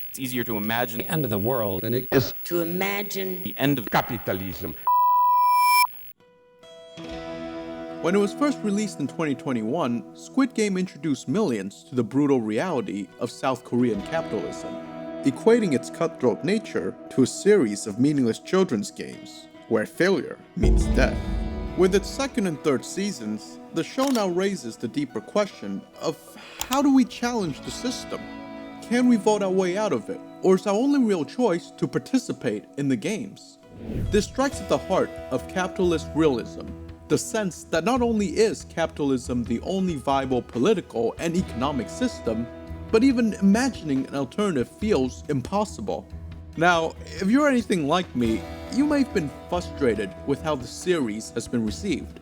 It's easier to imagine the end of the world than it is to imagine the end of capitalism. When it was first released in 2021, Squid Game introduced millions to the brutal reality of South Korean capitalism, equating its cutthroat nature to a series of meaningless children's games, where failure means death. With its second and third seasons, the show now raises the deeper question of how do we challenge the system? Can we vote our way out of it, or is our only real choice to participate in the games? This strikes at the heart of capitalist realism, the sense that not only is capitalism the only viable political and economic system, but even imagining an alternative feels impossible. Now, if you're anything like me, you may have been frustrated with how the series has been received.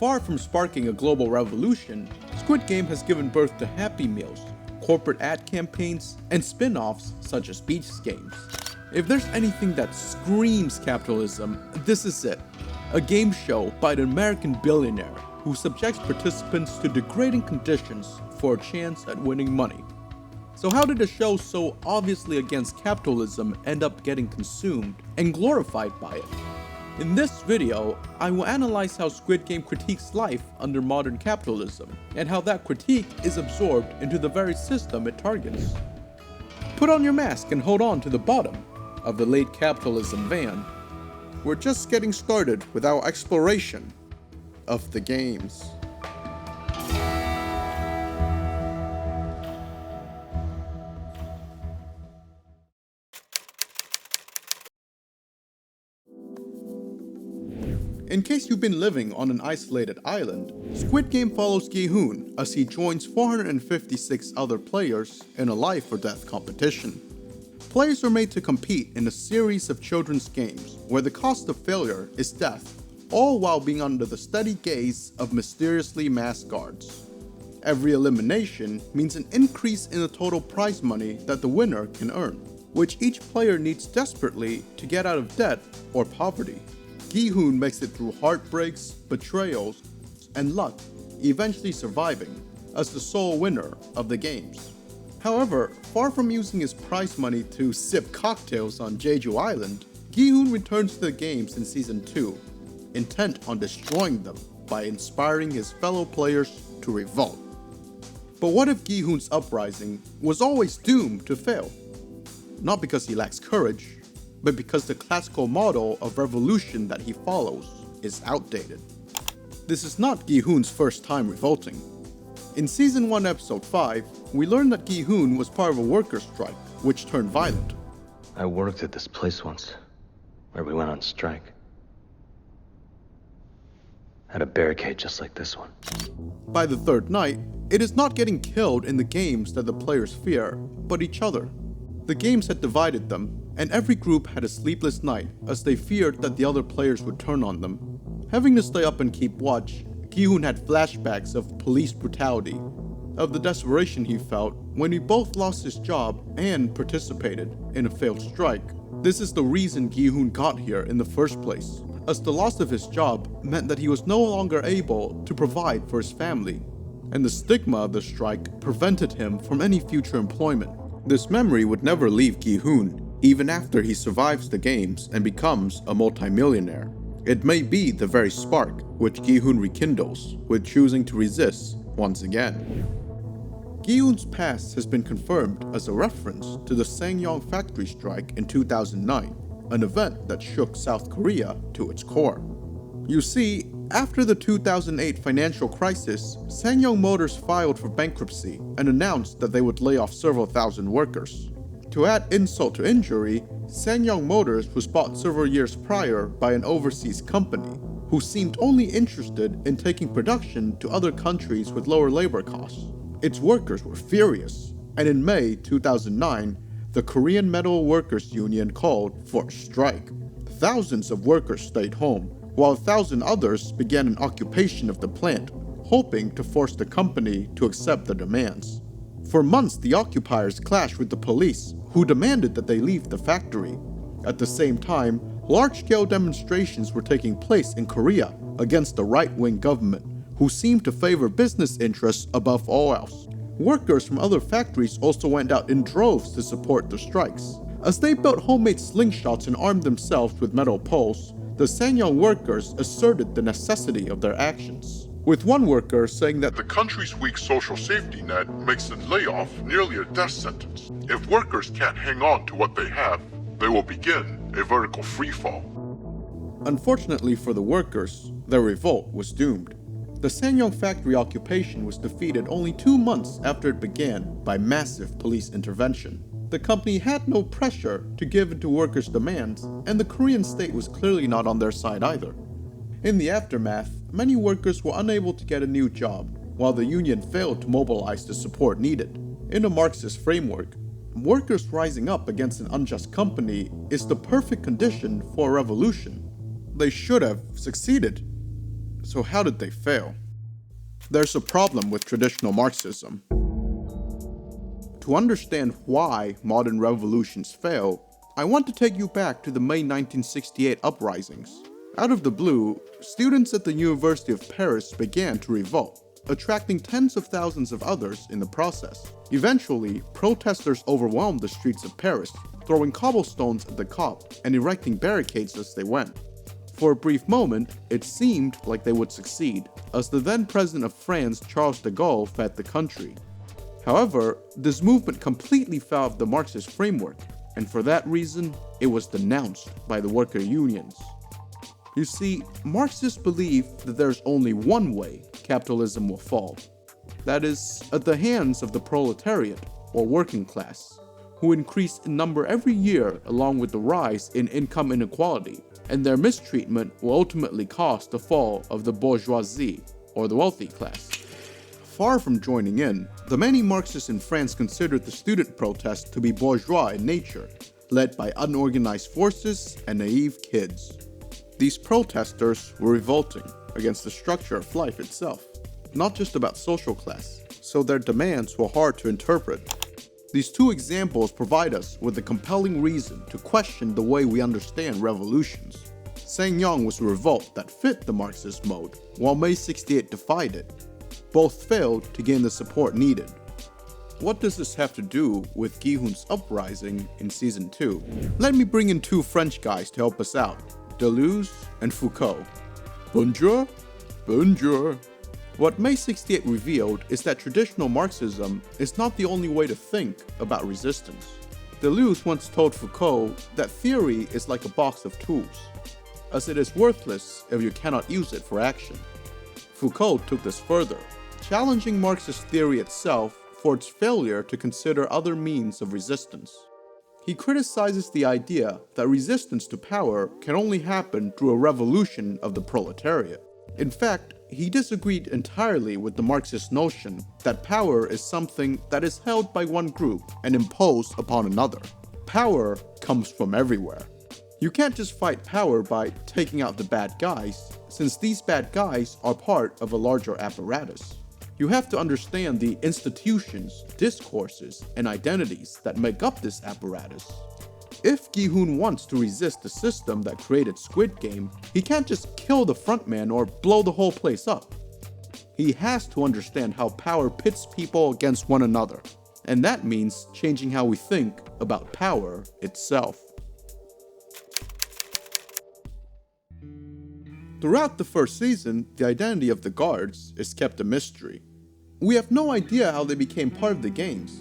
Far from sparking a global revolution, Squid Game has given birth to Happy Meals, corporate ad campaigns, and spin-offs such as beach games. If there's anything that screams capitalism, this is it. A game show by an American billionaire who subjects participants to degrading conditions for a chance at winning money. So how did a show so obviously against capitalism end up getting consumed and glorified by it? In this video, I will analyze how Squid Game critiques life under modern capitalism, and how that critique is absorbed into the very system it targets. Put on your mask and hold on to the bottom of the late capitalism van. We're just getting started with our exploration of the games. In case you've been living on an isolated island, Squid Game follows Gi-hun as he joins 456 other players in a life or death competition. Players are made to compete in a series of children's games where the cost of failure is death, all while being under the steady gaze of mysteriously masked guards. Every elimination means an increase in the total prize money that the winner can earn, which each player needs desperately to get out of debt or poverty. Gi-hun makes it through heartbreaks, betrayals, and luck, eventually surviving as the sole winner of the games. However, far from using his prize money to sip cocktails on Jeju Island, Gi-hun returns to the games in Season 2, intent on destroying them by inspiring his fellow players to revolt. But what if Gi-hun's uprising was always doomed to fail? Not because he lacks courage, but because the classical model of revolution that he follows is outdated. This is not Gi-hun's first time revolting. In Season 1 Episode 5, we learn that Gi-hun was part of a workers' strike, which turned violent. I worked at this place once, where we went on strike. Had a barricade just like this one. By the third night, it is not getting killed in the games that the players fear, but each other. The games had divided them, and every group had a sleepless night as they feared that the other players would turn on them. Having to stay up and keep watch, Gi-hun had flashbacks of police brutality, of the desperation he felt when he both lost his job and participated in a failed strike. This is the reason Gi-hun got here in the first place, as the loss of his job meant that he was no longer able to provide for his family, and the stigma of the strike prevented him from any future employment. This memory would never leave Gi-hun, even after he survives the games and becomes a multimillionaire. It may be the very spark which Gi-hun rekindles with choosing to resist once again. Gi-hun's past has been confirmed as a reference to the Ssangyong factory strike in 2009, an event that shook South Korea to its core. You see, after the 2008 financial crisis, Ssangyong Motors filed for bankruptcy and announced that they would lay off several thousand workers. To add insult to injury, Ssangyong Motors was bought several years prior by an overseas company, who seemed only interested in taking production to other countries with lower labor costs. Its workers were furious, and in May 2009, the Korean Metal Workers Union called for a strike. Thousands of workers stayed home, while 1,000 others began an occupation of the plant, hoping to force the company to accept their demands. For months, the occupiers clashed with the police, who demanded that they leave the factory. At the same time, large-scale demonstrations were taking place in Korea against the right-wing government, who seemed to favor business interests above all else. Workers from other factories also went out in droves to support the strikes. As they built homemade slingshots and armed themselves with metal poles, the Sanyong workers asserted the necessity of their actions, with one worker saying that The country's weak social safety net makes a layoff nearly a death sentence. If workers can't hang on to what they have, they will begin a vertical freefall. Unfortunately for the workers, their revolt was doomed. The Sanyong factory occupation was defeated only 2 months after it began by massive police intervention. The company had no pressure to give in to workers' demands, and the Korean state was clearly not on their side either. In the aftermath, many workers were unable to get a new job, while the union failed to mobilize the support needed. In a Marxist framework, workers rising up against an unjust company is the perfect condition for a revolution. They should have succeeded. So how did they fail? There's a problem with traditional Marxism. To understand why modern revolutions fail, I want to take you back to the May 1968 uprisings. Out of the blue, students at the University of Paris began to revolt, attracting tens of thousands of others in the process. Eventually, protesters overwhelmed the streets of Paris, throwing cobblestones at the cop and erecting barricades as they went. For a brief moment, it seemed like they would succeed, as the then president of France, Charles de Gaulle, fed the country. However, this movement completely fell off the Marxist framework, and for that reason, it was denounced by the worker unions. You see, Marxists believe that there's only one way capitalism will fall. That is, at the hands of the proletariat, or working class, who increase in number every year along with the rise in income inequality, and their mistreatment will ultimately cause the fall of the bourgeoisie, or the wealthy class. Far from joining in, the many Marxists in France considered the student protest to be bourgeois in nature, led by unorganized forces and naive kids. These protesters were revolting against the structure of life itself, not just about social class, so their demands were hard to interpret. These two examples provide us with a compelling reason to question the way we understand revolutions. Sanyong was a revolt that fit the Marxist mode, while May 68 defied it. Both failed to gain the support needed. What does this have to do with Gi-hun's uprising in Season 2? Let me bring in two French guys to help us out, Deleuze and Foucault. Bonjour, bonjour. What May 68 revealed is that traditional Marxism is not the only way to think about resistance. Deleuze once told Foucault that theory is like a box of tools, as it is worthless if you cannot use it for action. Foucault took this further, challenging Marxist theory itself for its failure to consider other means of resistance. He criticizes the idea that resistance to power can only happen through a revolution of the proletariat. In fact, he disagreed entirely with the Marxist notion that power is something that is held by one group and imposed upon another. Power comes from everywhere. You can't just fight power by taking out the bad guys, since these bad guys are part of a larger apparatus. You have to understand the institutions, discourses, and identities that make up this apparatus. If Gi-hun wants to resist the system that created Squid Game, he can't just kill the frontman or blow the whole place up. He has to understand how power pits people against one another, and that means changing how we think about power itself. Throughout the first season, the identity of the guards is kept a mystery. We have no idea how they became part of the games.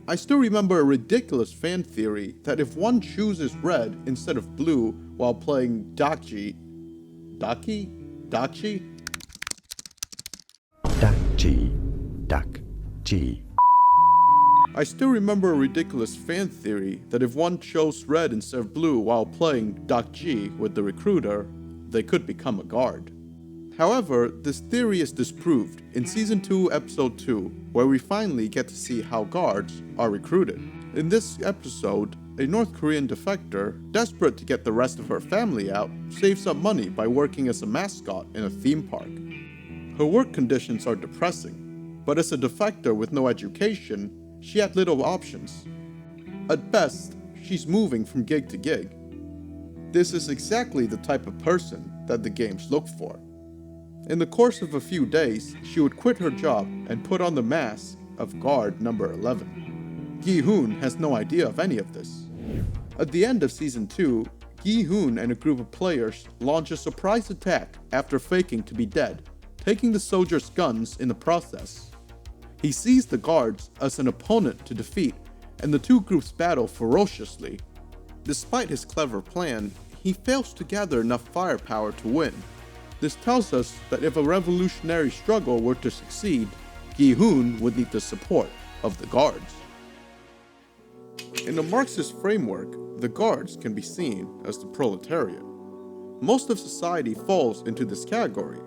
I still remember a ridiculous fan theory that if one chooses red instead of blue while playing Dachi, I still remember a ridiculous fan theory that if one chose red instead of blue while playing Dachi with the recruiter, they could become a guard. However, this theory is disproved in Season 2, Episode 2, where we finally get to see how guards are recruited. In this episode, a North Korean defector, desperate to get the rest of her family out, saves up money by working as a mascot in a theme park. Her work conditions are depressing, but as a defector with no education, she had little options. At best, she's moving from gig to gig. This is exactly the type of person that the games look for. In the course of a few days, she would quit her job and put on the mask of guard number 11. Gi-hun has no idea of any of this. At the end of Season 2, Gi-hun and a group of players launch a surprise attack after faking to be dead, taking the soldiers' guns in the process. He sees the guards as an opponent to defeat, and the two groups battle ferociously. Despite his clever plan, he fails to gather enough firepower to win. This tells us that if a revolutionary struggle were to succeed, Gi-hun would need the support of the guards. In the Marxist framework, the guards can be seen as the proletariat. Most of society falls into this category.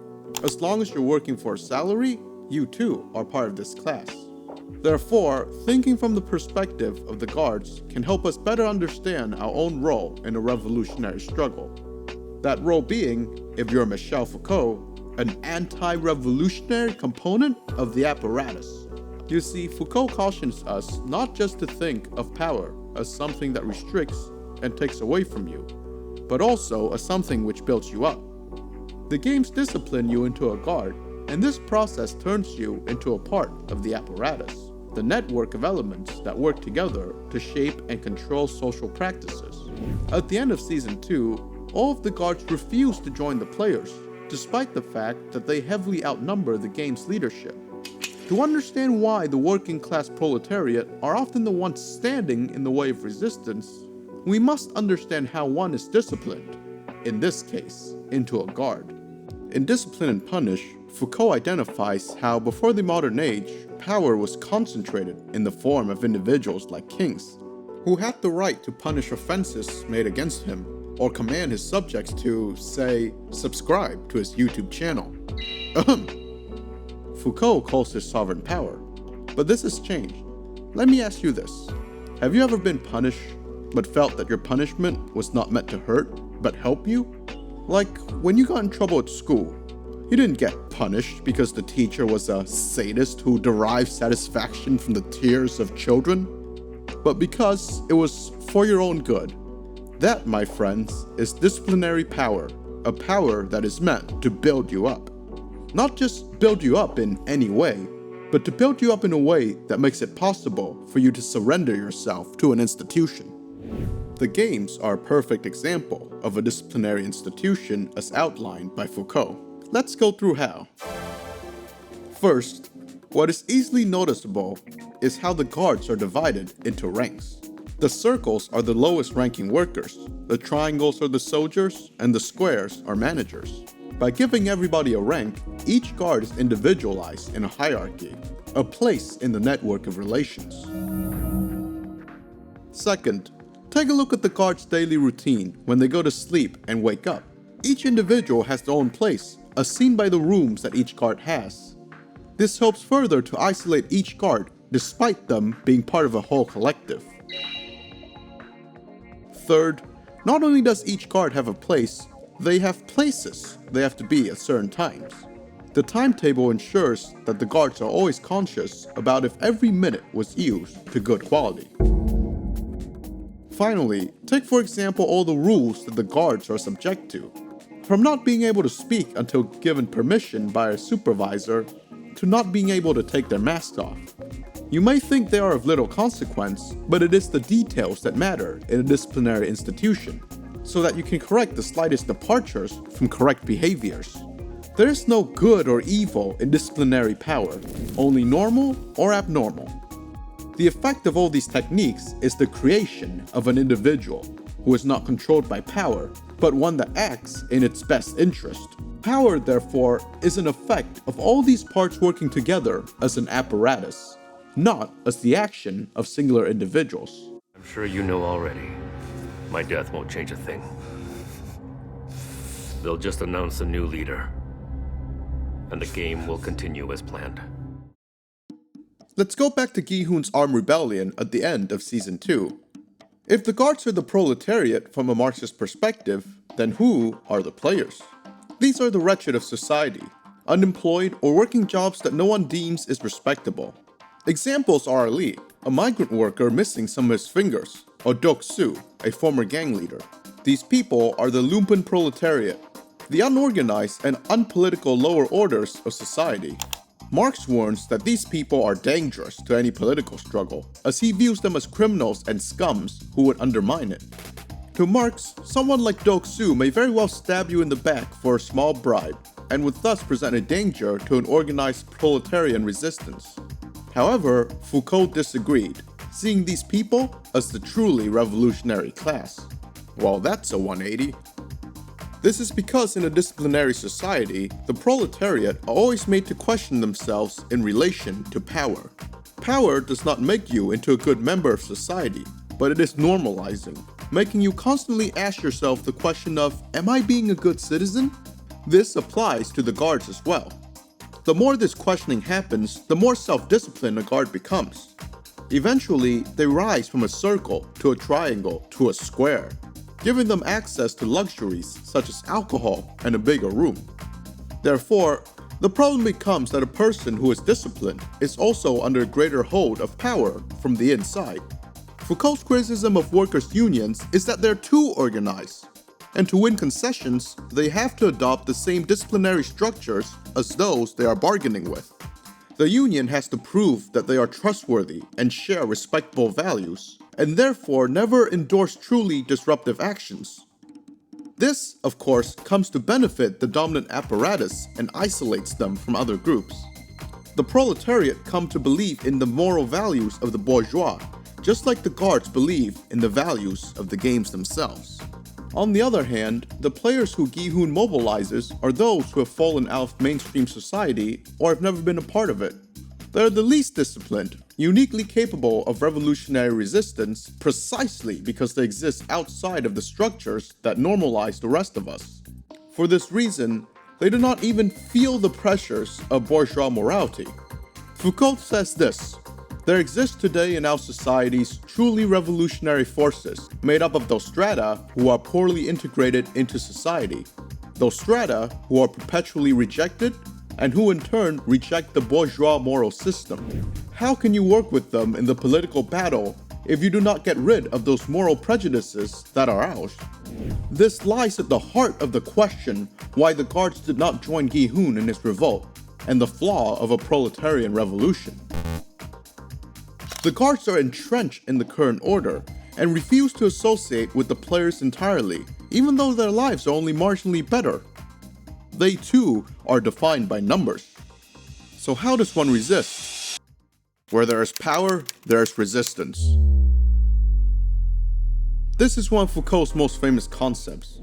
As long as you're working for a salary, you too are part of this class. Therefore, thinking from the perspective of the guards can help us better understand our own role in a revolutionary struggle. That role being, if you're Michel Foucault, an anti-revolutionary component of the apparatus. You see, Foucault cautions us not just to think of power as something that restricts and takes away from you, but also as something which builds you up. The games discipline you into a guard, and this process turns you into a part of the apparatus, the network of elements that work together to shape and control social practices. At the end of Season 2, all of the guards refuse to join the players, despite the fact that they heavily outnumber the game's leadership. To understand why the working class proletariat are often the ones standing in the way of resistance, we must understand how one is disciplined, in this case, into a guard. In Discipline and Punish, Foucault identifies how before the modern age, power was concentrated in the form of individuals like kings, who had the right to punish offenses made against him, or command his subjects to, say, subscribe to his YouTube channel. Foucault calls this sovereign power, but this has changed. Let me ask you this. Have you ever been punished, but felt that your punishment was not meant to hurt, but help you? Like, when you got in trouble at school, you didn't get punished because the teacher was a sadist who derived satisfaction from the tears of children, but because it was for your own good. That, my friends, is disciplinary power, a power that is meant to build you up. Not just build you up in any way, but to build you up in a way that makes it possible for you to surrender yourself to an institution. The games are a perfect example of a disciplinary institution as outlined by Foucault. Let's go through how. First, what is easily noticeable is how the guards are divided into ranks. The circles are the lowest ranking workers, the triangles are the soldiers, and the squares are managers. By giving everybody a rank, each guard is individualized in a hierarchy, a place in the network of relations. Second, take a look at the guard's daily routine when they go to sleep and wake up. Each individual has their own place, as seen by the rooms that each guard has. This helps further to isolate each guard, despite them being part of a whole collective. Third, not only does each guard have a place, they have places they have to be at certain times. The timetable ensures that the guards are always conscious about if every minute was used to good quality. Finally, take for example all the rules that the guards are subject to. From not being able to speak until given permission by a supervisor, to not being able to take their masks off. You may think they are of little consequence, but it is the details that matter in a disciplinary institution, so that you can correct the slightest departures from correct behaviors. There is no good or evil in disciplinary power, only normal or abnormal. The effect of all these techniques is the creation of an individual who is not controlled by power, but one that acts in its best interest. Power, therefore, is an effect of all these parts working together as an apparatus, not as the action of singular individuals. I'm sure you know already. My death won't change a thing. They'll just announce a new leader, and the game will continue as planned. Let's go back to Gi-hun's armed rebellion at the end of Season 2. If the guards are the proletariat from a Marxist perspective, then who are the players? These are the wretched of society, unemployed or working jobs that no one deems is respectable. Examples are Ali, a migrant worker missing some of his fingers, or Dok-su, a former gang leader. These people are the lumpen proletariat, the unorganized and unpolitical lower orders of society. Marx warns that these people are dangerous to any political struggle, as he views them as criminals and scums who would undermine it. To Marx, someone like Doksu may very well stab you in the back for a small bribe, and would thus present a danger to an organized proletarian resistance. However, Foucault disagreed, seeing these people as the truly revolutionary class. Well, that's a 180. This is because in a disciplinary society, the proletariat are always made to question themselves in relation to power. Power does not make you into a good member of society, but it is normalizing, making you constantly ask yourself the question of, am I being a good citizen? This applies to the guards as well. The more this questioning happens, the more self-disciplined a guard becomes. Eventually, they rise from a circle to a triangle to a square, giving them access to luxuries such as alcohol and a bigger room. Therefore, the problem becomes that a person who is disciplined is also under a greater hold of power from the inside. Foucault's criticism of workers' unions is that they're too organized, and to win concessions, they have to adopt the same disciplinary structures as those they are bargaining with. The union has to prove that they are trustworthy and share respectable values, and therefore never endorse truly disruptive actions. This, of course, comes to benefit the dominant apparatus and isolates them from other groups. The proletariat come to believe in the moral values of the bourgeois, just like the guards believe in the values of the games themselves. On the other hand, the players who Gi-hun mobilizes are those who have fallen out of mainstream society or have never been a part of it. They're the least disciplined, uniquely capable of revolutionary resistance precisely because they exist outside of the structures that normalize the rest of us. For this reason, they do not even feel the pressures of bourgeois morality. Foucault says this: there exists today in our societies truly revolutionary forces made up of those strata who are poorly integrated into society, those strata who are perpetually rejected, and who in turn reject the bourgeois moral system. How can you work with them in the political battle if you do not get rid of those moral prejudices that are ours? This lies at the heart of the question why the guards did not join Gi-hun in his revolt, and the flaw of a proletarian revolution. The guards are entrenched in the current order and refuse to associate with the players entirely, even though their lives are only marginally better. They too are defined by numbers. So how does one resist? Where there is power, there is resistance. This is one of Foucault's most famous concepts.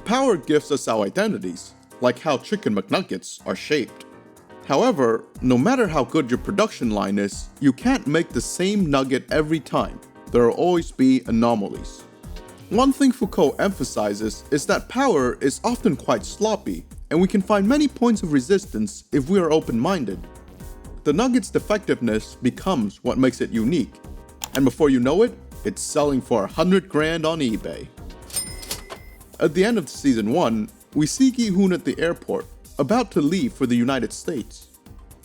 Power gives us our identities, like how chicken McNuggets are shaped. However, no matter how good your production line is, you can't make the same nugget every time. There will always be anomalies. One thing Foucault emphasizes is that power is often quite sloppy, and we can find many points of resistance if we are open-minded. The nugget's defectiveness becomes what makes it unique, and before you know it, it's selling for 100 grand on eBay. At the end of season 1, we see Gi-hun at the airport, about to leave for the United States.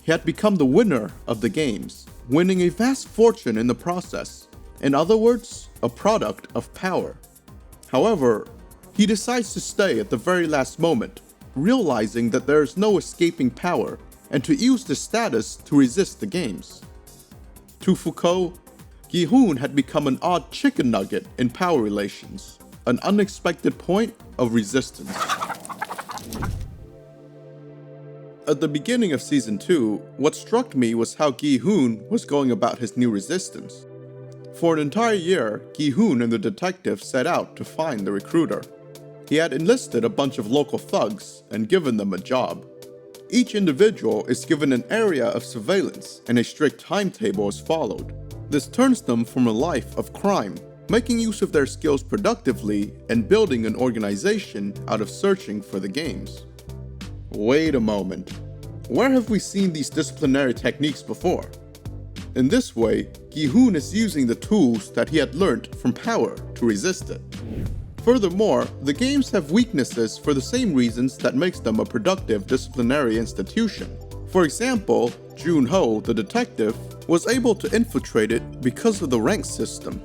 He had become the winner of the games, winning a vast fortune in the process. In other words, a product of power. However, he decides to stay at the very last moment, realizing that there is no escaping power, and to use this status to resist the games. To Foucault, Gi-hun had become an odd chicken nugget in power relations, an unexpected point of resistance. At the beginning of season 2, what struck me was how Gi-hun was going about his new resistance. For an entire year, Gi-hun and the detective set out to find the recruiter. He had enlisted a bunch of local thugs and given them a job. Each individual is given an area of surveillance and a strict timetable is followed. This turns them from a life of crime, making use of their skills productively and building an organization out of searching for the games. Wait a moment. Where have we seen these disciplinary techniques before? In this way, Gi-hun is using the tools that he had learned from power to resist it. Furthermore, the games have weaknesses for the same reasons that makes them a productive disciplinary institution. For example, Jun-ho, the detective, was able to infiltrate it because of the rank system.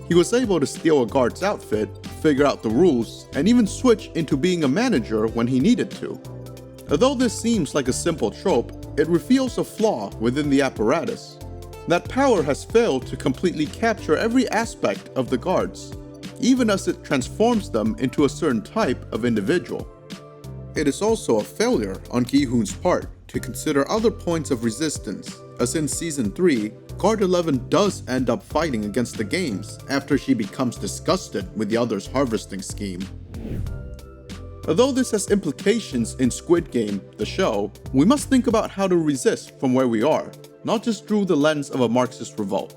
He was able to steal a guard's outfit, figure out the rules, and even switch into being a manager when he needed to. Although this seems like a simple trope, it reveals a flaw within the apparatus. That power has failed to completely capture every aspect of the guards, even as it transforms them into a certain type of individual. It is also a failure on Gi-hun's part to consider other points of resistance, as in Season 3, Guard 11 does end up fighting against the games after she becomes disgusted with the others' harvesting scheme. Although this has implications in Squid Game, the show, we must think about how to resist from where we are, not just through the lens of a Marxist revolt.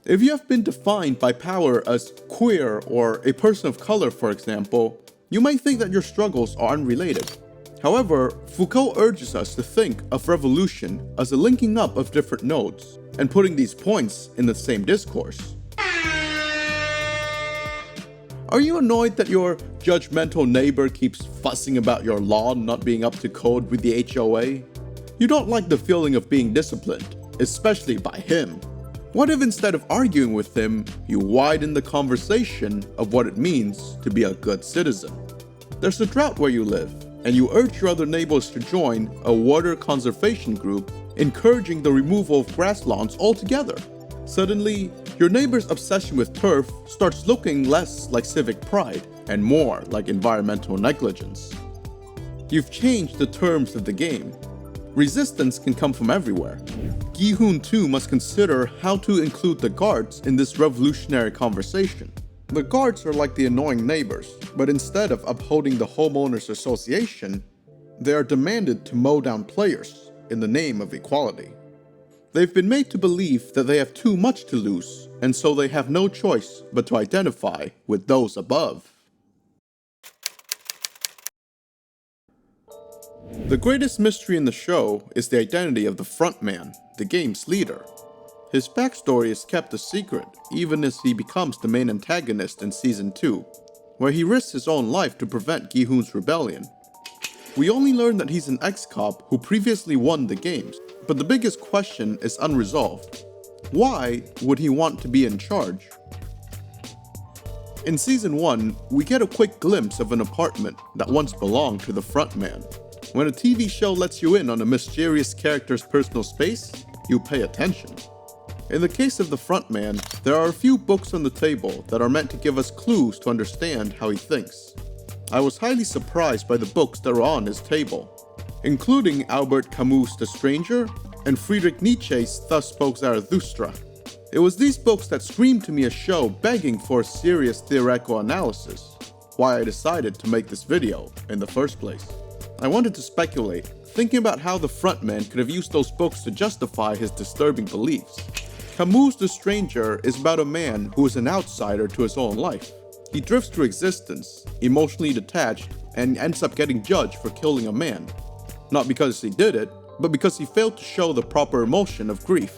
If you have been defined by power as queer or a person of color, for example, you may think that your struggles are unrelated. However, Foucault urges us to think of revolution as a linking up of different nodes and putting these points in the same discourse. Are you annoyed that your judgmental neighbor keeps fussing about your lawn not being up to code with the HOA? You don't like the feeling of being disciplined, especially by him. What if instead of arguing with him, you widen the conversation of what it means to be a good citizen? There's a drought where you live, and you urge your other neighbors to join a water conservation group, encouraging the removal of grass lawns altogether. Suddenly, your neighbor's obsession with turf starts looking less like civic pride and more like environmental negligence. You've changed the terms of the game. Resistance can come from everywhere. Gi-hun too must consider how to include the guards in this revolutionary conversation. The guards are like the annoying neighbors, but instead of upholding the homeowners association, they are demanded to mow down players in the name of equality. They've been made to believe that they have too much to lose, and so they have no choice but to identify with those above. The greatest mystery in the show is the identity of the Frontman, the game's leader. His backstory is kept a secret, even as he becomes the main antagonist in Season 2, where he risks his own life to prevent Gi-hun's rebellion. We only learn that he's an ex-cop who previously won the games, but the biggest question is unresolved. Why would he want to be in charge? In Season 1, we get a quick glimpse of an apartment that once belonged to the Frontman. When a TV show lets you in on a mysterious character's personal space, you pay attention. In the case of the Frontman, there are a few books on the table that are meant to give us clues to understand how he thinks. I was highly surprised by the books that were on his table, including Albert Camus' The Stranger and Friedrich Nietzsche's Thus Spoke Zarathustra. It was these books that screamed to me a show begging for a serious theoretical analysis, why I decided to make this video in the first place. I wanted to speculate, thinking about how the Frontman could have used those books to justify his disturbing beliefs. Camus' The Stranger is about a man who is an outsider to his own life. He drifts through existence, emotionally detached, and ends up getting judged for killing a man. Not because he did it, but because he failed to show the proper emotion of grief.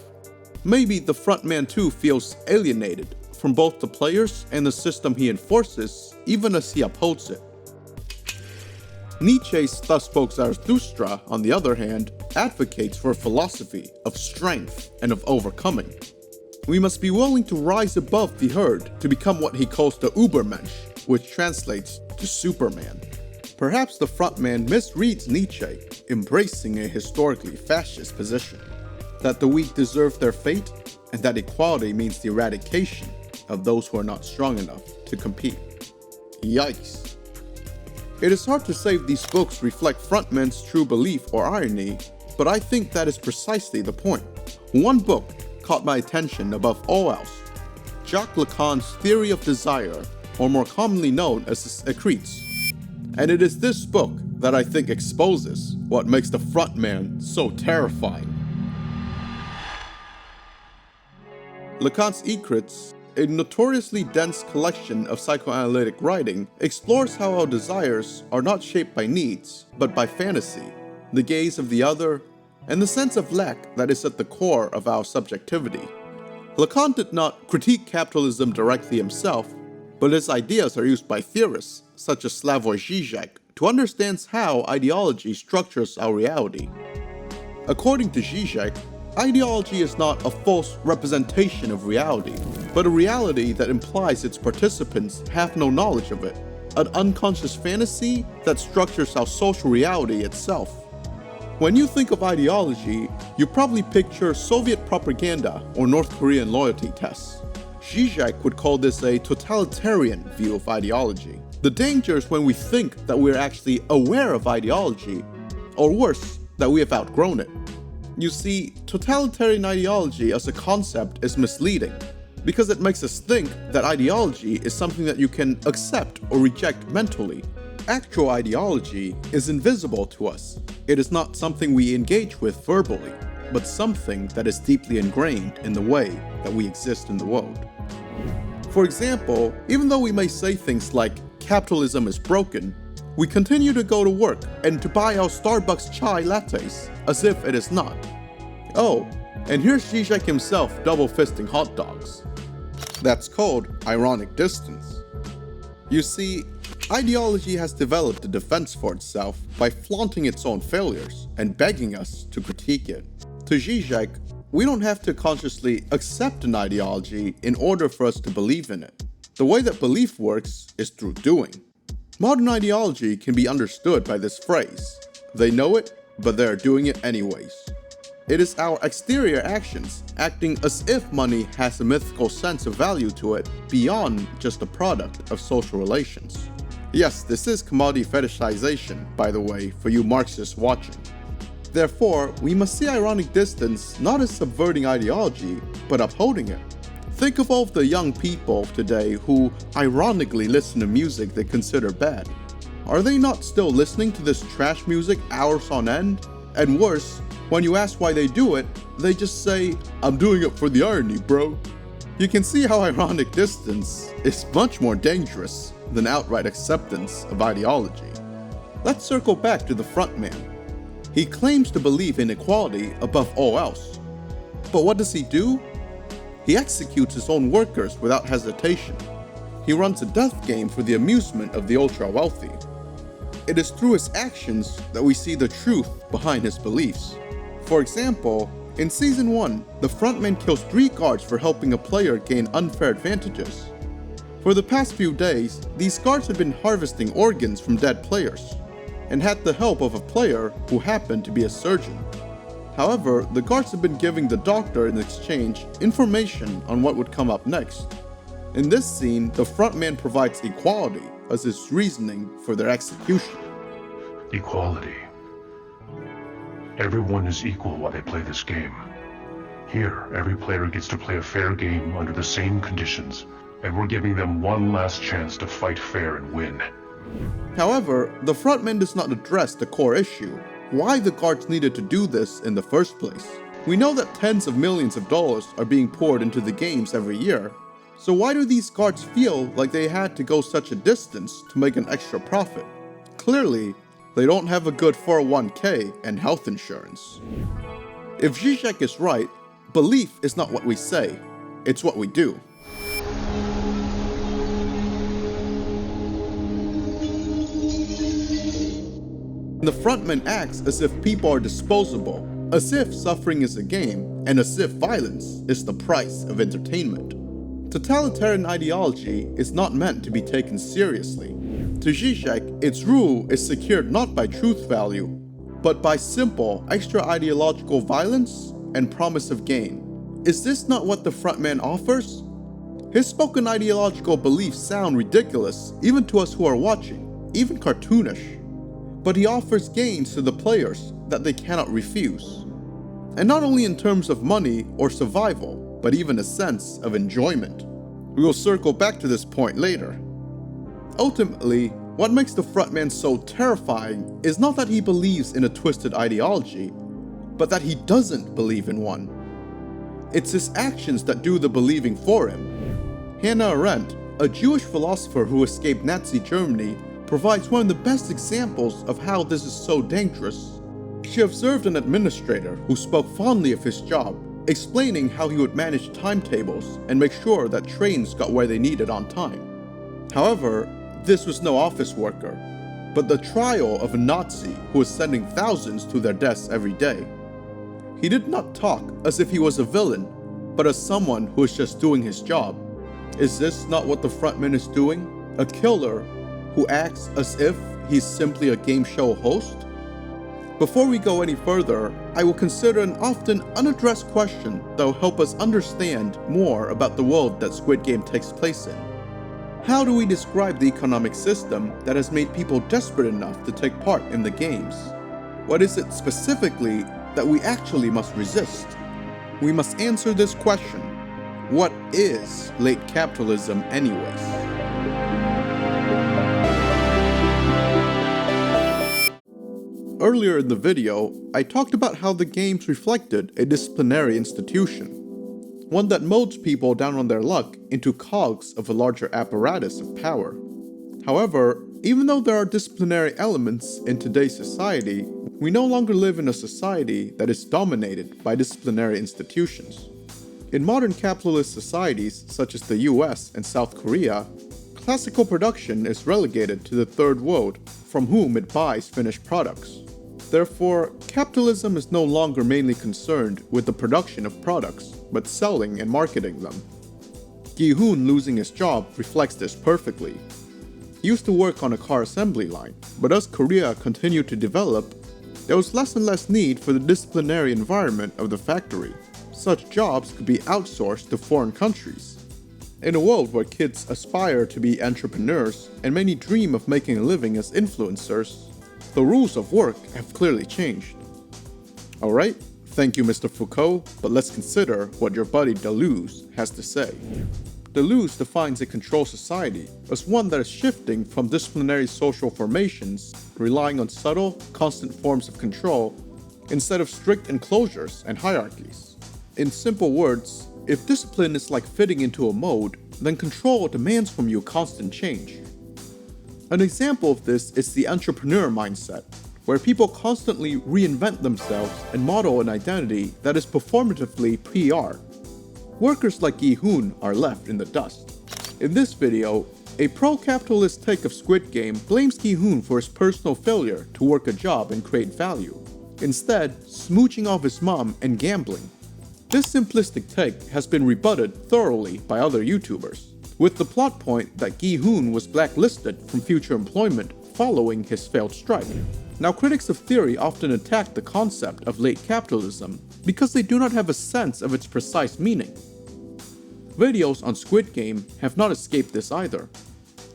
Maybe the Frontman too feels alienated from both the players and the system he enforces, even as he upholds it. Nietzsche's Thus Spoke Zarathustra, on the other hand, advocates for a philosophy of strength and of overcoming. We must be willing to rise above the herd to become what he calls the Übermensch, which translates to Superman. Perhaps the Frontman misreads Nietzsche, embracing a historically fascist position, that the weak deserve their fate, and that equality means the eradication of those who are not strong enough to compete. Yikes. It is hard to say if these books reflect Frontman's true belief or irony, but I think that is precisely the point. One book caught my attention above all else: Jacques Lacan's Theory of Desire, or more commonly known as his Écrits. And it is this book that I think exposes what makes the Frontman so terrifying. Lacan's Écrits, a notoriously dense collection of psychoanalytic writing, explores how our desires are not shaped by needs, but by fantasy, the gaze of the other, and the sense of lack that is at the core of our subjectivity. Lacan did not critique capitalism directly himself, but his ideas are used by theorists such as Slavoj Zizek to understand how ideology structures our reality. According to Zizek, ideology is not a false representation of reality, but a reality that implies its participants have no knowledge of it, an unconscious fantasy that structures our social reality itself. When you think of ideology, you probably picture Soviet propaganda or North Korean loyalty tests. Zizek would call this a totalitarian view of ideology. The danger is when we think that we're actually aware of ideology, or worse, that we have outgrown it. You see, totalitarian ideology as a concept is misleading, because it makes us think that ideology is something that you can accept or reject mentally. Actual ideology is invisible to us. It is not something we engage with verbally, but something that is deeply ingrained in the way that we exist in the world. For example, even though we may say things like, capitalism is broken, we continue to go to work and to buy our Starbucks chai lattes as if it is not. Oh, and here's Zizek himself double-fisting hot dogs. That's called ironic distance. You see, ideology has developed a defense for itself by flaunting its own failures and begging us to critique it. To Zizek, we don't have to consciously accept an ideology in order for us to believe in it. The way that belief works is through doing. Modern ideology can be understood by this phrase: they know it, but they are doing it anyways. It is our exterior actions acting as if money has a mythical sense of value to it beyond just a product of social relations. Yes, this is commodity fetishization, by the way, for you Marxists watching. Therefore, we must see ironic distance not as subverting ideology, but upholding it. Think of all of the young people today who ironically listen to music they consider bad. Are they not still listening to this trash music hours on end? And worse, when you ask why they do it, they just say, "I'm doing it for the irony, bro." You can see how ironic distance is much more dangerous than outright acceptance of ideology. Let's circle back to the Frontman. He claims to believe in equality above all else. But what does he do? He executes his own workers without hesitation. He runs a death game for the amusement of the ultra-wealthy. It is through his actions that we see the truth behind his beliefs. For example, in Season 1, the Frontman kills 3 guards for helping a player gain unfair advantages. For the past few days, these guards had been harvesting organs from dead players, and had the help of a player who happened to be a surgeon. However, the guards have been giving the doctor in exchange information on what would come up next. In this scene, the Frontman provides equality as his reasoning for their execution. Equality. Everyone is equal while they play this game. Here, every player gets to play a fair game under the same conditions, and we're giving them one last chance to fight fair and win. However, the Frontman does not address the core issue: why the guards needed to do this in the first place. We know that tens of millions of dollars are being poured into the games every year, so why do these guards feel like they had to go such a distance to make an extra profit? Clearly, they don't have a good 401k and health insurance. If Zizek is right, belief is not what we say, it's what we do. The Frontman acts as if people are disposable, as if suffering is a game, and as if violence is the price of entertainment. Totalitarian ideology is not meant to be taken seriously. To Zizek, its rule is secured not by truth value, but by simple extra-ideological violence and promise of gain. Is this not what the Frontman offers? His spoken ideological beliefs sound ridiculous even to us who are watching, even cartoonish. But he offers gains to the players that they cannot refuse. And not only in terms of money or survival, but even a sense of enjoyment. We will circle back to this point later. Ultimately, what makes the Frontman so terrifying is not that he believes in a twisted ideology, but that he doesn't believe in one. It's his actions that do the believing for him. Hannah Arendt, a Jewish philosopher who escaped Nazi Germany, provides one of the best examples of how this is so dangerous. She observed an administrator who spoke fondly of his job, explaining how he would manage timetables and make sure that trains got where they needed on time. However, this was no office worker, but the trial of a Nazi who was sending thousands to their deaths every day. He did not talk as if he was a villain, but as someone who is just doing his job. Is this not what the Frontman is doing? A killer who acts as if he's simply a game show host? Before we go any further, I will consider an often unaddressed question that will help us understand more about the world that Squid Game takes place in. How do we describe the economic system that has made people desperate enough to take part in the games? What is it specifically that we actually must resist? We must answer this question. What is late capitalism anyways? Earlier in the video, I talked about how the games reflected a disciplinary institution, one that molds people down on their luck into cogs of a larger apparatus of power. However, even though there are disciplinary elements in today's society, we no longer live in a society that is dominated by disciplinary institutions. In modern capitalist societies such as the US and South Korea, classical production is relegated to the third world, from whom it buys finished products. Therefore, capitalism is no longer mainly concerned with the production of products, but selling and marketing them. Gi-hun losing his job reflects this perfectly. He used to work on a car assembly line, but as Korea continued to develop, there was less and less need for the disciplinary environment of the factory. Such jobs could be outsourced to foreign countries. In a world where kids aspire to be entrepreneurs and many dream of making a living as influencers, the rules of work have clearly changed. Alright, thank you Mr. Foucault, but let's consider what your buddy Deleuze has to say. Deleuze defines a control society as one that is shifting from disciplinary social formations, relying on subtle, constant forms of control, instead of strict enclosures and hierarchies. In simple words, if discipline is like fitting into a mold, then control demands from you constant change. An example of this is the entrepreneur mindset, where people constantly reinvent themselves and model an identity that is performatively PR. Workers like Gi-hun are left in the dust. In this video, a pro-capitalist take of Squid Game blames Gi-hun for his personal failure to work a job and create value, instead smooching off his mom and gambling. This simplistic take has been rebutted thoroughly by other YouTubers, with the plot point that Gi-hun was blacklisted from future employment following his failed strike. Now, critics of theory often attack the concept of late capitalism because they do not have a sense of its precise meaning. Videos on Squid Game have not escaped this either.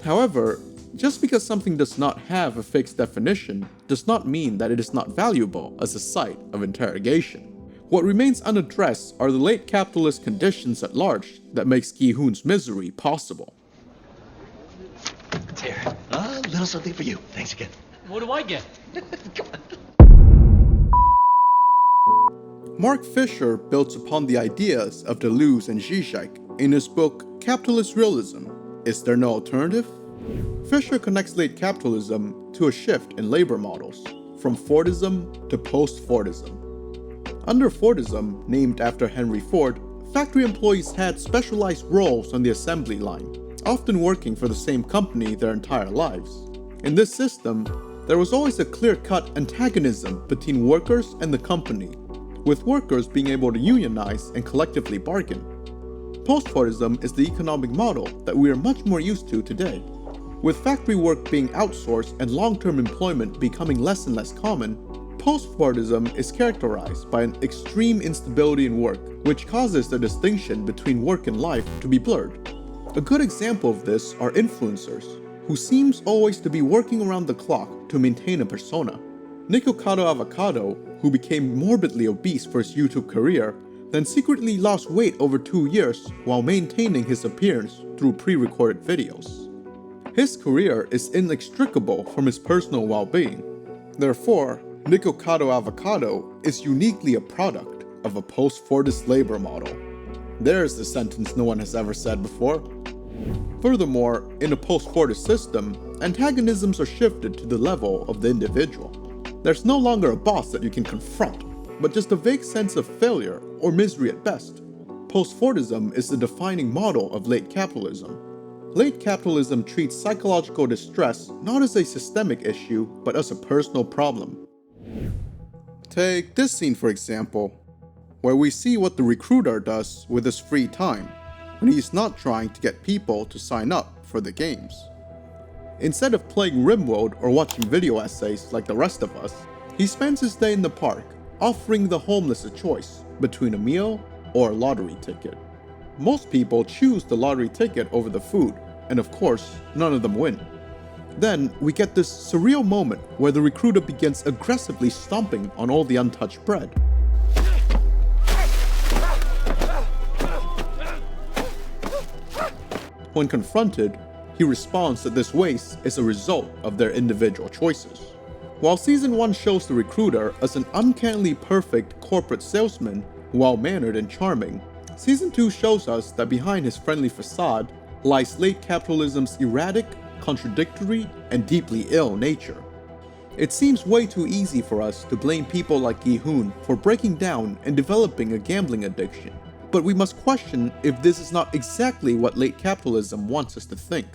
However, just because something does not have a fixed definition does not mean that it is not valuable as a site of interrogation. What remains unaddressed are the late capitalist conditions at large that makes Gi-hun's misery possible. It's here. A little something for you. Thanks again. What do I get? Come on. Mark Fisher builds upon the ideas of Deleuze and Zizek in his book Capitalist Realism. Is there no alternative? Fisher connects late capitalism to a shift in labor models, from Fordism to post-Fordism. Under Fordism, named after Henry Ford, factory employees had specialized roles on the assembly line, often working for the same company their entire lives. In this system, there was always a clear-cut antagonism between workers and the company, with workers being able to unionize and collectively bargain. Post-Fordism is the economic model that we are much more used to today. With factory work being outsourced and long-term employment becoming less and less common, post-Fordism is characterized by an extreme instability in work, which causes the distinction between work and life to be blurred. A good example of this are influencers, who seems always to be working around the clock to maintain a persona. Nikocado Avocado, who became morbidly obese for his YouTube career, then secretly lost weight over 2 years while maintaining his appearance through pre-recorded videos. His career is inextricable from his personal well-being. Therefore, Nikocado Avocado is uniquely a product of a post-Fordist labor model. There's the sentence no one has ever said before. Furthermore, in a post-Fordist system, antagonisms are shifted to the level of the individual. There's no longer a boss that you can confront, but just a vague sense of failure or misery at best. Post-Fordism is the defining model of late capitalism. Late capitalism treats psychological distress not as a systemic issue, but as a personal problem. Take this scene for example, where we see what the recruiter does with his free time when he's not trying to get people to sign up for the games. Instead of playing RimWorld or watching video essays like the rest of us, He spends his day in the park, offering the homeless a choice between a meal or a lottery ticket. Most people choose the lottery ticket over the food, and of course, none of them win. Then, we get this surreal moment where the recruiter begins aggressively stomping on all the untouched bread. When confronted, he responds that this waste is a result of their individual choices. While Season 1 shows the recruiter as an uncannily perfect corporate salesman, well-mannered and charming, Season 2 shows us that behind his friendly facade lies late capitalism's erratic, contradictory, and deeply ill nature. It seems way too easy for us to blame people like Gi-hun for breaking down and developing a gambling addiction, but we must question if this is not exactly what late capitalism wants us to think.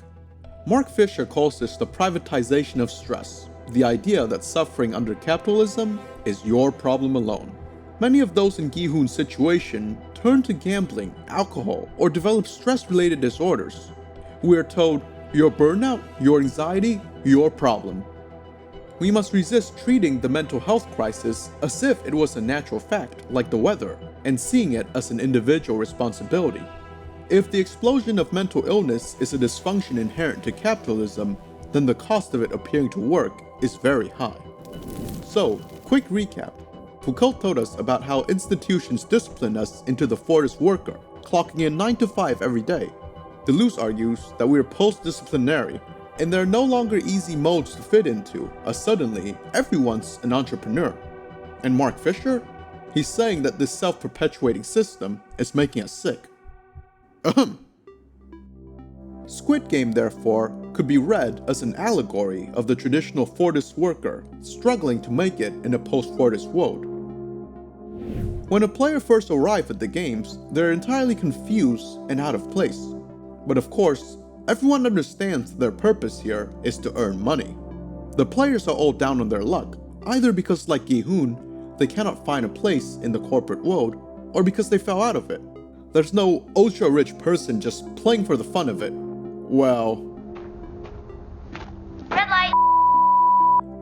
Mark Fisher calls this the privatization of stress, the idea that suffering under capitalism is your problem alone. Many of those in Gi-hun's situation turn to gambling, alcohol, or develop stress-related disorders. We are told, your burnout, your anxiety, your problem. We must resist treating the mental health crisis as if it was a natural fact, like the weather, and seeing it as an individual responsibility. If the explosion of mental illness is a dysfunction inherent to capitalism, then the cost of it appearing to work is very high. So, quick recap. Foucault told us about how institutions discipline us into the Fordist worker, clocking in 9 to 5 every day. Deleuze argues that we are post-disciplinary, and there are no longer easy modes to fit into, as suddenly everyone's an entrepreneur. And Mark Fisher? He's saying that this self-perpetuating system is making us sick. Squid Game, therefore, could be read as an allegory of the traditional Fordist worker struggling to make it in a post-Fordist world. When a player first arrives at the games, they're entirely confused and out of place. But of course, everyone understands that their purpose here is to earn money. The players are all down on their luck, either because, like Gi-hun, they cannot find a place in the corporate world, or because they fell out of it. There's no ultra-rich person just playing for the fun of it. Well, red light.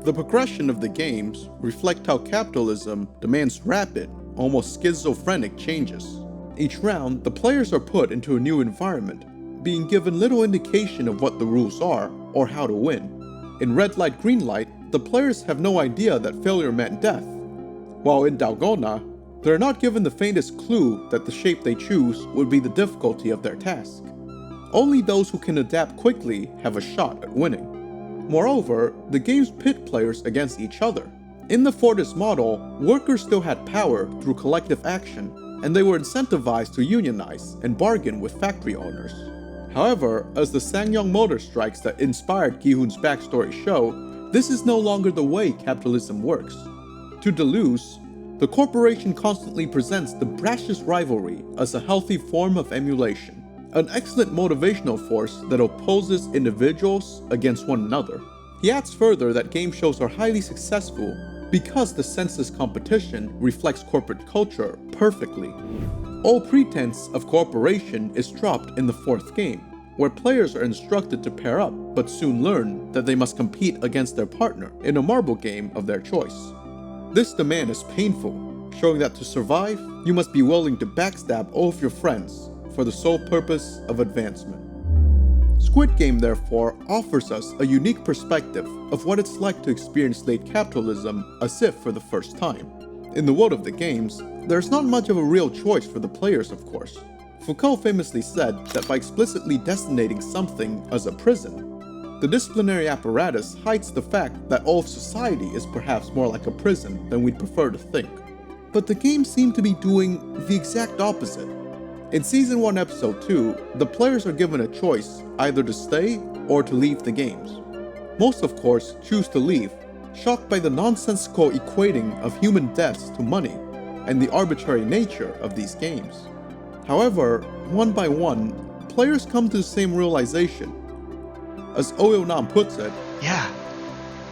The progression of the games reflect how capitalism demands rapid, almost schizophrenic changes. Each round, the players are put into a new environment, being given little indication of what the rules are or how to win. In red light, green light, the players have no idea that failure meant death, while in Dalgona, they're not given the faintest clue that the shape they choose would be the difficulty of their task. Only those who can adapt quickly have a shot at winning. Moreover, the games pit players against each other. In the Fordist model, workers still had power through collective action, and they were incentivized to unionize and bargain with factory owners. However, as the Sangyong motor strikes that inspired Gi-hun's backstory show, this is no longer the way capitalism works. To Deleuze, the corporation constantly presents the brashest rivalry as a healthy form of emulation, an excellent motivational force that opposes individuals against one another. He adds further that game shows are highly successful because the senseless competition reflects corporate culture perfectly. All pretense of cooperation is dropped in the fourth game, where players are instructed to pair up but soon learn that they must compete against their partner in a marble game of their choice. This demand is painful, showing that to survive, you must be willing to backstab all of your friends for the sole purpose of advancement. Squid Game, therefore, offers us a unique perspective of what it's like to experience late capitalism as if for the first time. In the world of the games, there's not much of a real choice for the players, of course. Foucault famously said that by explicitly designating something as a prison, the disciplinary apparatus hides the fact that all of society is perhaps more like a prison than we'd prefer to think. But the games seem to be doing the exact opposite. In Season 1 Episode 2, the players are given a choice either to stay or to leave the games. Most, of course, choose to leave, shocked by the nonsensical equating of human deaths to money and the arbitrary nature of these games. However, one by one, players come to the same realization. As Nam puts it, Yeah,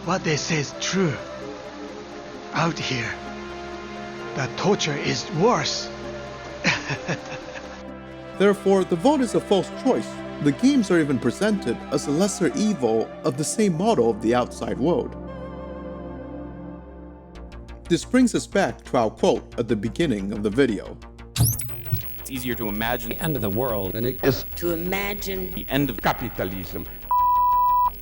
what they say is true. Out here, the torture is worse. therefore the vote is a false choice. The games are even presented as a lesser evil of the same model of the outside world. This brings us back to our quote at the beginning of the video. It's easier to imagine the end of the world than it is to imagine the end of capitalism.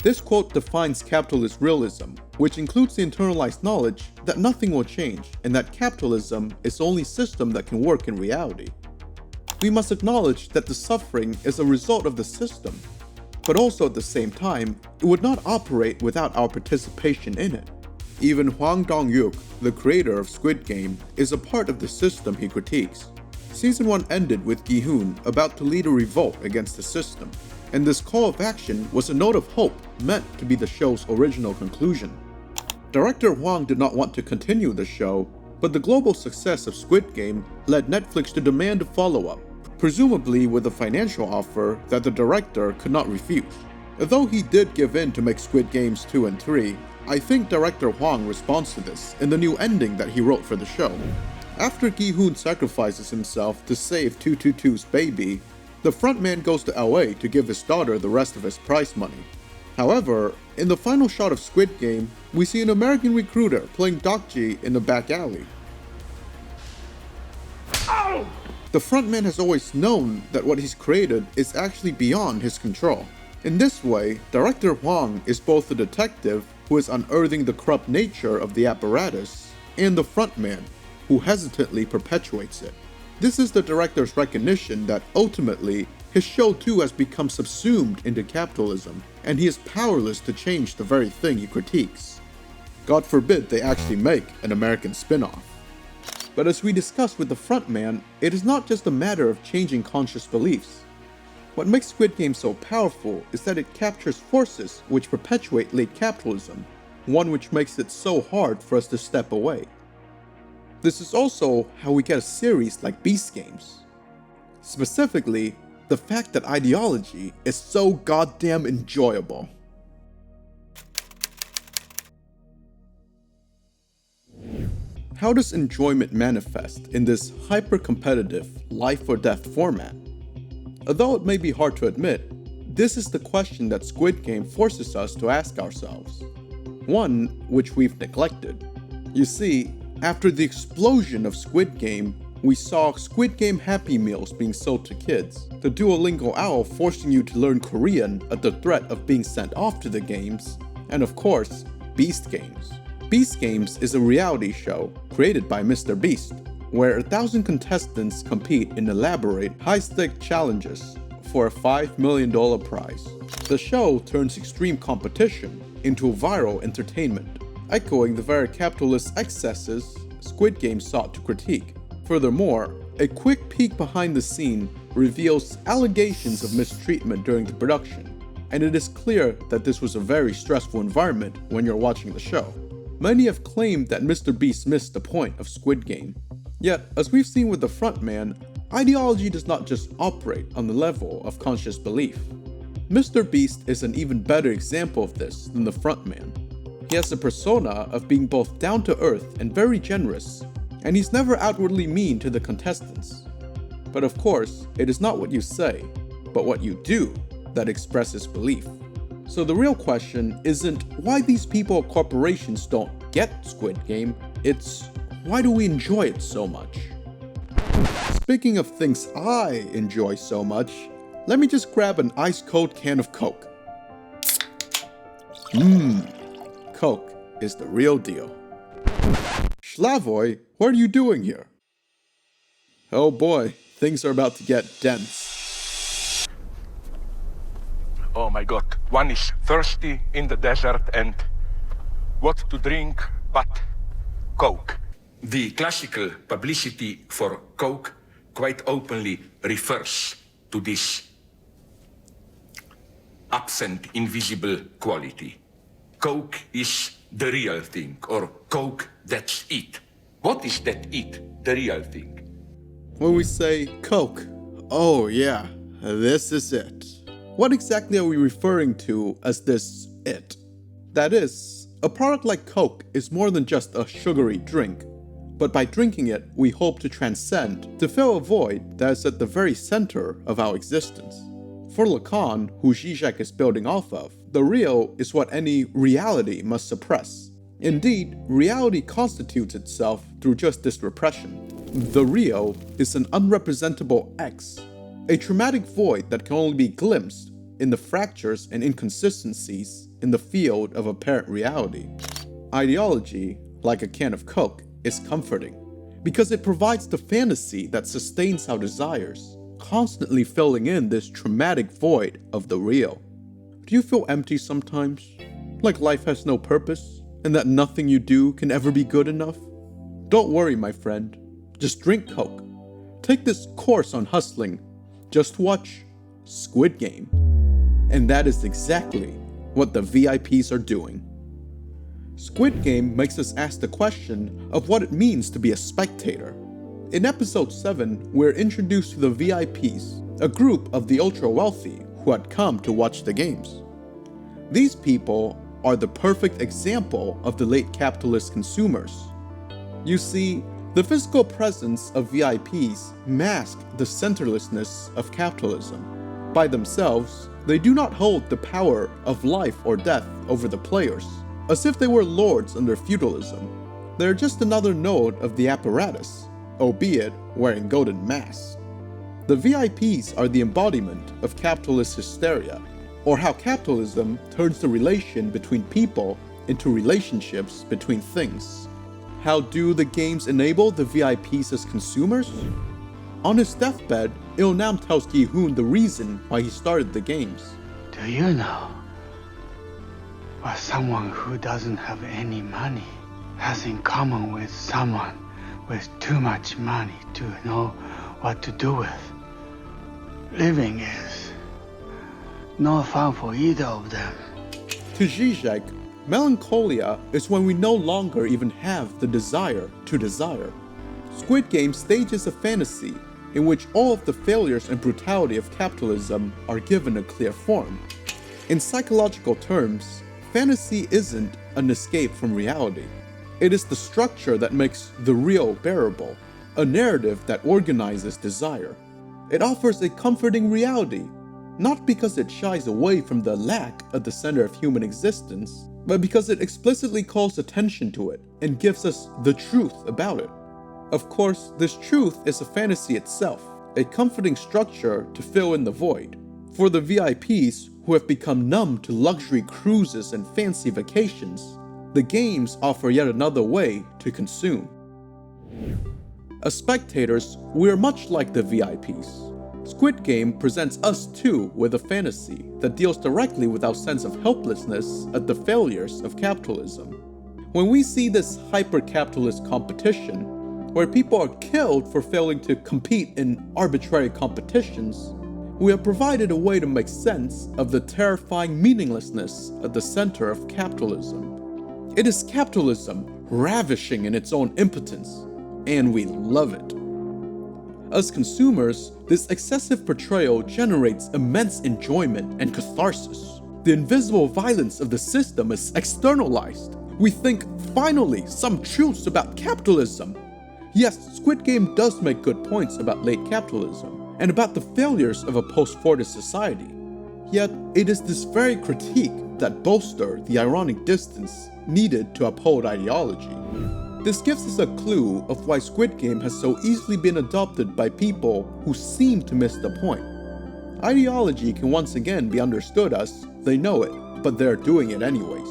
This quote defines capitalist realism, which includes the internalized knowledge that nothing will change and that capitalism is the only system that can work in reality. We must acknowledge that the suffering is a result of the system, but also at the same time, it would not operate without our participation in it. Even Hwang Dong-yuk, the creator of Squid Game, is a part of the system he critiques. Season 1 ended with Gi-hun about to lead a revolt against the system, and this call of action was a note of hope meant to be the show's original conclusion. Director Hwang did not want to continue the show, but the global success of Squid Game led Netflix to demand a follow-up, presumably with a financial offer that the director could not refuse. Though he did give in to make Squid Games 2 and 3, I think director Hwang responds to this in the new ending that he wrote for the show. After Gi-hun sacrifices himself to save 222's baby, the frontman goes to LA to give his daughter the rest of his prize money. However, in the final shot of Squid Game, we see an American recruiter playing Dokji in the back alley. Ow! The frontman has always known that what he's created is actually beyond his control. In this way, director Hwang is both the detective who is unearthing the corrupt nature of the apparatus and the frontman who hesitantly perpetuates it. This is the director's recognition that ultimately, his show too has become subsumed into capitalism, and he is powerless to change the very thing he critiques. God forbid they actually make an American spin-off. But as we discussed with the frontman, it is not just a matter of changing conscious beliefs. What makes Squid Game so powerful is that it captures forces which perpetuate late capitalism, one which makes it so hard for us to step away. This is also how we get a series like Beast Games. Specifically, the fact that ideology is so goddamn enjoyable. How does enjoyment manifest in this hyper-competitive life or death format? Although it may be hard to admit, this is the question that Squid Game forces us to ask ourselves. One which we've neglected. You see, after the explosion of Squid Game, we saw Squid Game Happy Meals being sold to kids, the Duolingo owl forcing you to learn Korean at the threat of being sent off to the games, and of course, Beast Games. Beast Games is a reality show created by Mr. Beast, where 1,000 contestants compete in elaborate, high-stake challenges for a $5 million prize. The show turns extreme competition into viral entertainment, echoing the very capitalist excesses Squid Game sought to critique. Furthermore, a quick peek behind the scene reveals allegations of mistreatment during the production, and it is clear that this was a very stressful environment when you're watching the show. Many have claimed that Mr. Beast missed the point of Squid Game. Yet, as we've seen with the frontman, ideology does not just operate on the level of conscious belief. Mr. Beast is an even better example of this than the frontman. He has the persona of being both down-to-earth and very generous, and he's never outwardly mean to the contestants. But of course, it is not what you say, but what you do that expresses belief. So the real question isn't why these people or corporations don't get Squid Game, it's why do we enjoy it so much? Speaking of things I enjoy so much, let me just grab an ice-cold can of Coke. Coke is the real deal. Slavoj, what are you doing here? Oh boy, things are about to get dense. Oh my God, one is thirsty in the desert and what to drink but Coke. The classical publicity for Coke quite openly refers to this absent, invisible quality. Coke is the real thing, or Coke, that's it. What is that it, the real thing? When we say Coke, oh yeah, this is it. What exactly are we referring to as this it? That is, a product like Coke is more than just a sugary drink, but by drinking it, we hope to transcend, to fill a void that is at the very center of our existence. For Lacan, who Zizek is building off of, the real is what any reality must suppress. Indeed, reality constitutes itself through just this repression. The real is an unrepresentable X, a traumatic void that can only be glimpsed in the fractures and inconsistencies in the field of apparent reality. Ideology, like a can of Coke, is comforting because it provides the fantasy that sustains our desires, constantly filling in this traumatic void of the real. Do you feel empty sometimes? Like life has no purpose, and that nothing you do can ever be good enough? Don't worry, my friend. Just drink Coke. Take this course on hustling. Just watch Squid Game. And that is exactly what the VIPs are doing. Squid Game makes us ask the question of what it means to be a spectator. In episode 7, we're introduced to the VIPs, a group of the ultra-wealthy who had come to watch the games. These people are the perfect example of the late capitalist consumers. You see, the physical presence of VIPs masks the centerlessness of capitalism. By themselves, they do not hold the power of life or death over the players, as if they were lords under feudalism. They're just another node of the apparatus, albeit wearing golden masks. The VIPs are the embodiment of capitalist hysteria, or how capitalism turns the relation between people into relationships between things. How do the games enable the VIPs as consumers? On his deathbed, Il-nam tells Gi-hun the reason why he started the games. Do you know what someone who doesn't have any money has in common with someone with too much money to know what to do with? Living is no fun for either of them. To Zizek, melancholia is when we no longer even have the desire to desire. Squid Game stages a fantasy in which all of the failures and brutality of capitalism are given a clear form. In psychological terms, fantasy isn't an escape from reality. It is the structure that makes the real bearable, a narrative that organizes desire. It offers a comforting reality, not because it shies away from the lack at the center of human existence, but because it explicitly calls attention to it and gives us the truth about it. Of course, this truth is a fantasy itself, a comforting structure to fill in the void. For the VIPs who have become numb to luxury cruises and fancy vacations, the games offer yet another way to consume. As spectators, we are much like the VIPs. Squid Game presents us too with a fantasy that deals directly with our sense of helplessness at the failures of capitalism. When we see this hyper-capitalist competition, where people are killed for failing to compete in arbitrary competitions, we are provided a way to make sense of the terrifying meaninglessness at the center of capitalism. It is capitalism ravishing in its own impotence, and we love it. As consumers, this excessive portrayal generates immense enjoyment and catharsis. The invisible violence of the system is externalized. We think, finally, some truths about capitalism. Yes, Squid Game does make good points about late capitalism, and about the failures of a post-Fordist society. Yet, it is this very critique that bolsters the ironic distance needed to uphold ideology. This gives us a clue of why Squid Game has so easily been adopted by people who seem to miss the point. Ideology can once again be understood as, they know it, but they're doing it anyways.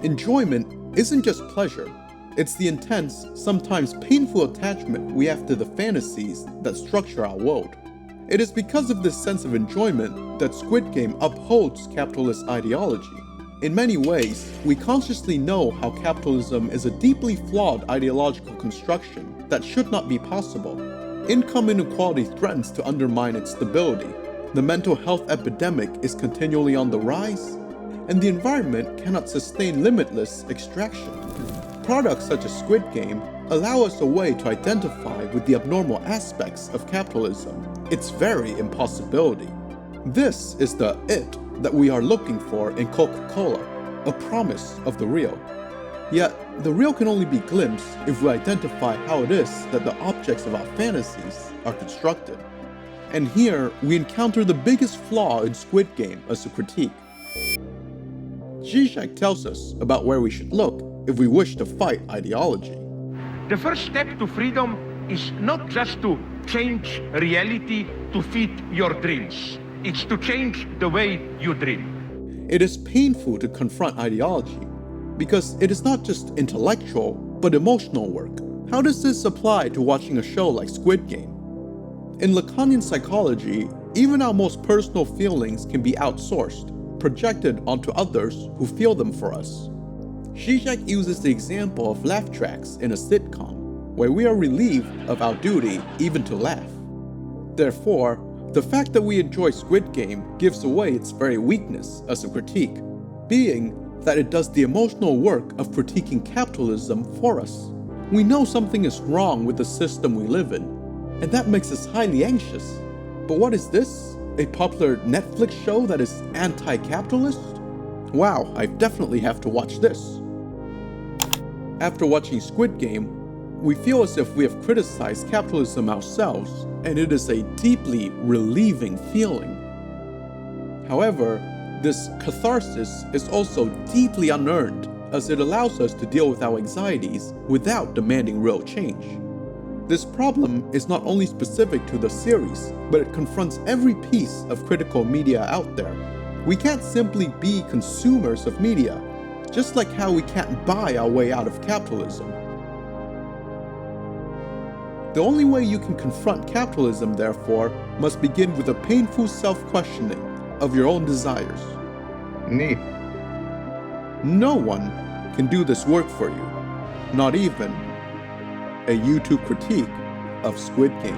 Enjoyment isn't just pleasure, it's the intense, sometimes painful attachment we have to the fantasies that structure our world. It is because of this sense of enjoyment that Squid Game upholds capitalist ideology. In many ways, we consciously know how capitalism is a deeply flawed ideological construction that should not be possible. Income inequality threatens to undermine its stability. The mental health epidemic is continually on the rise, and the environment cannot sustain limitless extraction. Products such as Squid Game allow us a way to identify with the abnormal aspects of capitalism, its very impossibility. This is the it that we are looking for in Coca-Cola, a promise of the real. Yet, the real can only be glimpsed if we identify how it is that the objects of our fantasies are constructed. And here, we encounter the biggest flaw in Squid Game as a critique. Zizek tells us about where we should look, if we wish to fight ideology. The first step to freedom is not just to change reality to fit your dreams. It's to change the way you dream. It is painful to confront ideology because it is not just intellectual, but emotional work. How does this apply to watching a show like Squid Game? In Lacanian psychology, even our most personal feelings can be outsourced, projected onto others who feel them for us. Zizek uses the example of laugh tracks in a sitcom, where we are relieved of our duty even to laugh. Therefore, the fact that we enjoy Squid Game gives away its very weakness as a critique, being that it does the emotional work of critiquing capitalism for us. We know something is wrong with the system we live in, and that makes us highly anxious. But what is this? A popular Netflix show that is anti-capitalist? Wow, I definitely have to watch this. After watching Squid Game, we feel as if we have criticized capitalism ourselves, and it is a deeply relieving feeling. However, this catharsis is also deeply unearned, as it allows us to deal with our anxieties without demanding real change. This problem is not only specific to the series, but it confronts every piece of critical media out there. We can't simply be consumers of media, just like how we can't buy our way out of capitalism. The only way you can confront capitalism, therefore, must begin with a painful self-questioning of your own desires. Neat. No one can do this work for you, not even a YouTube critique of Squid Game.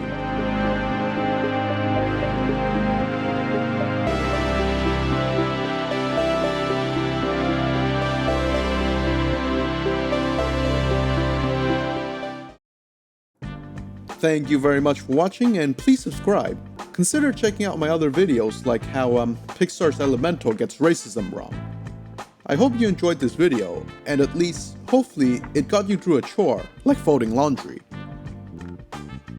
Thank you very much for watching, and please subscribe. Consider checking out my other videos like how Pixar's Elemental gets racism wrong. I hope you enjoyed this video, and at least, hopefully, it got you through a chore like folding laundry.